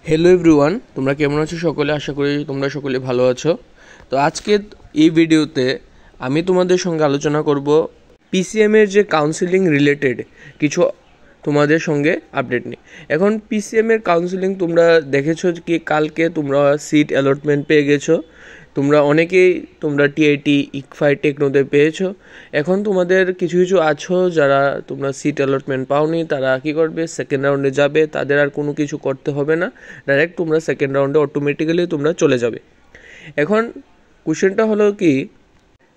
Hello everyone, তোমরা কেমন আছো সকলে? আশা করি তোমরা সকলে ভালো আছো। তো আজকে এই ভিডিওতে আমি তোমাদের সঙ্গে আলোচনা করব পিসিএমের যে কাউন্সিলিং রিলেটেড কিছু তোমাদের সঙ্গে আপডেট নিই। এখন পিসিএমের কাউন্সিলিং তোমরা দেখেছো কি কালকে তোমরা সিট অ্যালটমেন্ট পেয়ে গেছো। তোমরা অনেকেই টিআইটি ইকফাই টেকনোতে পেয়েছো। এখন তোমাদের কিছু কিছু আছো যারা তোমরা সিট অ্যালটমেন্ট পাওনি, তারা কী করবে, সেকেন্ড রাউন্ডে যাবে। তাদের আর কোনো কিছু করতে হবে না, ডাইরেক্ট তোমরা সেকেন্ড রাউন্ডে অটোমেটিক্যালি তোমরা চলে যাবে। এখন কোশ্চেনটা হলো কি,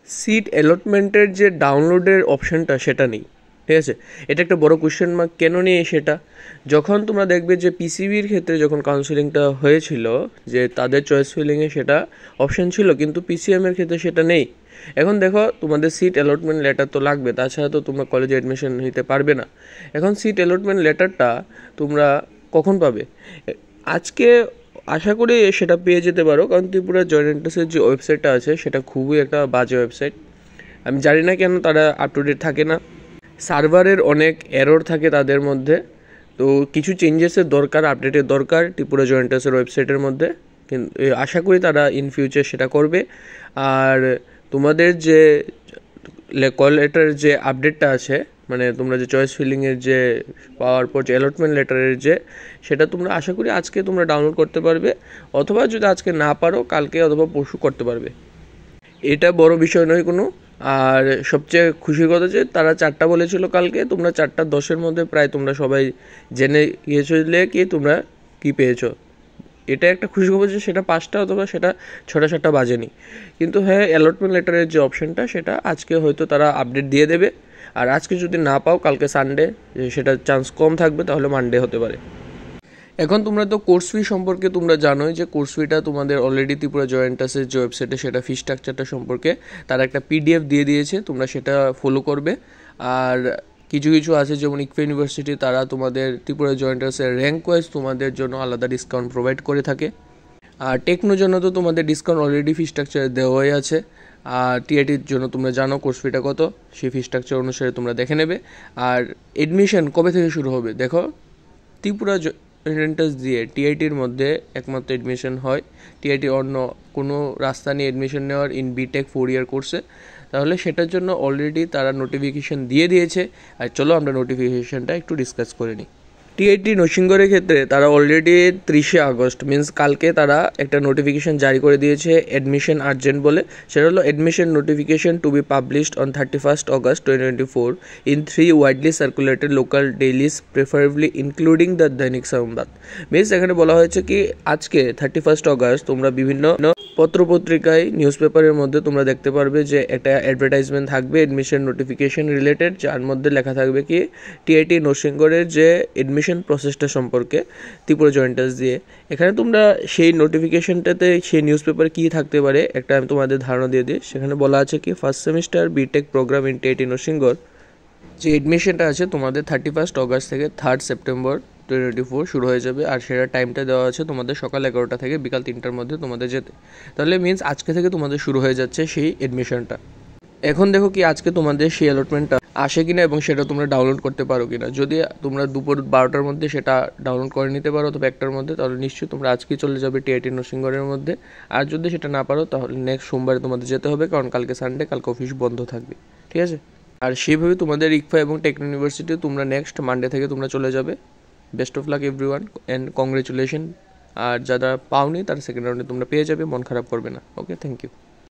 সিট অ্যালটমেন্টের যে ডাউনলোডের অপশানটা সেটা নেই, ঠিক আছে? এটা একটা বড় কোশ্চেন মার্ক। কেন নেই সেটা? যখন তোমরা দেখবে যে পিসিবির ক্ষেত্রে যখন কাউন্সিলিংটা হয়েছিল, যে তাদের চয়েস ফিলিংয়ে সেটা অপশান ছিল, কিন্তু পিসিএমের ক্ষেত্রে সেটা নেই। এখন দেখো, তোমাদের সিট অ্যালটমেন্ট লেটার তো লাগবে, তাছাড়া তো তোমরা কলেজে অ্যাডমিশন নিতে পারবে না। এখন সিট অ্যালটমেন্ট লেটারটা তোমরা কখন পাবে? আজকে আশা করি সেটা পেয়ে যেতে পারো, কারণ ত্রিপুরা জয়েন্ট এন্ট্রান্সের যে ওয়েবসাইটটা আছে সেটা খুবই একটা বাজে ওয়েবসাইট। আমি জানি না কেন তারা আপ টু ডেট থাকে না, সার্ভারের অনেক এরর থাকে তাদের মধ্যে। তো কিছু চেঞ্জেসের দরকার, আপডেটের দরকার ত্রিপুরা জয়েন্ট এন্ট্রান্সের ওয়েবসাইটের মধ্যে। কিন্তু আশা করি তারা ইন ফিউচার সেটা করবে। আর তোমাদের যে কল লেটারের যে আপডেটটা আছে, মানে তোমরা যে চয়েস ফিলিংয়ের যে পাওয়ার পর যে অ্যালটমেন্ট লেটারের যে, সেটা তোমরা আশা করি আজকে তোমরা ডাউনলোড করতে পারবে, অথবা যদি আজকে না পারো কালকে অথবা পরশু করতে পারবে। এটা বড় বিষয় নয় কোনো। আর সবচেয়ে খুশির কথা যে তারা 4টা বলেছিল কালকে, তোমরা 4:10 মধ্যে প্রায় তোমরা সবাই জেনে গিয়েছিলে কি তোমরা কি পেয়েছো। এটা একটা খুশি খবর যে সেটা 5টা অথবা সেটা 6টা-7টা বাজেনি। কিন্তু হ্যাঁ, অ্যালটমেন্ট লেটারের যে অপশানটা সেটা আজকে হয়তো তারা আপডেট দিয়ে দেবে। আর আজকে যদি না পাও, কালকে সানডে সেটা চান্স কম থাকবে, তাহলে মানডে হতে পারে। এখন তোমরা তো কোর্স ফি সম্পর্কে তোমরা জানোই যে কোর্স ফিটা তোমাদের অলরেডি ত্রিপুরা জয়েন্ট এন্ট্রান্সের যে ওয়েবসাইটে সেটা ফি স্ট্রাকচারটা সম্পর্কে তারা একটা পিডিএফ দিয়ে দিয়েছে, তোমরা সেটা ফলো করবে। আর কিছু কিছু আছে যেমন ইকফা ইউনিভার্সিটি, তারা তোমাদের ত্রিপুরা জয়েন্ট এন্ট্রান্সের র্যাঙ্ক ওয়াইজ তোমাদের জন্য আলাদা ডিসকাউন্ট প্রোভাইড করে থাকে। আর টেকনোর জন্য তো তোমাদের ডিসকাউন্ট অলরেডি ফি স্ট্রাকচারে দেওয়াই আছে। আর টিআইটির জন্য তোমরা জানো কোর্স ফিটা কত, সেই ফি স্ট্রাকচার অনুসারে তোমরা দেখে নেবে। আর এডমিশন কবে থেকে শুরু হবে দেখো, ত্রিপুরা এন্ট্রান্স দিয়ে টিআইটির মধ্যে একমাত্র এডমিশন হয়। টিআইটি অন্য কোনো রাস্তা নিয়ে এডমিশন নেওয়ার ইন বিটেক 4 ইয়ার কোর্সে, তাহলে সেটার জন্য অলরেডি তারা নোটিফিকেশান দিয়ে দিয়েছে। আর চলো আমরা নোটিফিকেশানটা একটু ডিসকাস করে নিই। টিআইটি নরসিংগড়ের ক্ষেত্রে তারা অলরেডি 30শে আগস্ট মিনস কালকে তারা একটা নোটিফিকেশান জারি করে দিয়েছে অ্যাডমিশন আর্জেন্ট বলে। সেটা হলো admission notification to be published on 31st August 2024 in 3 widely circulated local dailies preferably including the দৈনিক সংবাদ। মিনস এখানে বলা হয়েছে কি আজকে 31st August তোমরা বিভিন্ন পত্রপত্রিকায় নিউজ পেপারের মধ্যে তোমরা দেখতে পারবে যে একটা অ্যাডভার্টাইজমেন্ট থাকবে অ্যাডমিশন নোটিফিকেশান রিলেটেড, যার মধ্যে লেখা থাকবে কি টিআইটি নরসিংগড়ের যে অ্যাডমিশন প্রসেসটা সম্পর্কে ত্রিপুরা জয়েন্ট এন্ট্রান্স দিয়ে। এখানে তোমরা সেই নোটিফিকেশানটাতে সেই নিউজ পেপার কী থাকতে পারে একটা আমি তোমাদের ধারণা দিয়ে দিই। সেখানে বলা আছে কি first semester BTech program in TIT Narsinghgarh যে অ্যাডমিশনটা আছে তোমাদের 31st August থেকে 3rd September 2024 শুরু হয়ে যাবে। আর সেটা টাইমটা দেওয়া আছে তোমাদের সকাল 11টা থেকে বিকাল 3টার মধ্যে তোমাদের যেতে। তাহলে মিনস আজকে থেকে তোমাদের শুরু হয়ে যাচ্ছে সেই অ্যাডমিশনটা। এখন দেখো কি আজকে তোমাদের সেই অ্যালটমেন্টটা আসে কিনা এবং সেটা তোমরা ডাউনলোড করতে পারো কিনা। যদি তোমরা দুপুর 12টার মধ্যে সেটা ডাউনলোড করে নিতে পারো অথবা 1টার মধ্যে, তাহলে নিশ্চয়ই তোমরা আজকেই চলে যাবে টিআইটি নরসিংগড়ের মধ্যে। আর যদি সেটা না পারো তাহলে নেক্সট সোমবারে তোমাদের যেতে হবে, কারণ কালকে সানডে, কালকে অফিস বন্ধ থাকবে, ঠিক আছে? আর সেইভাবে তোমাদের ইকফা এবং টেকনো ইউনিভার্সিটি তোমরা নেক্সট মানডে থেকে তোমরা চলে যাবে। Best of luck everyone and congratulation. আর যারা পাওনি তারা সেকেন্ড রাউন্ডে তোমরা পেয়ে যাবে, মন খারাপ করবে না। ওকে, থ্যাংক ইউ।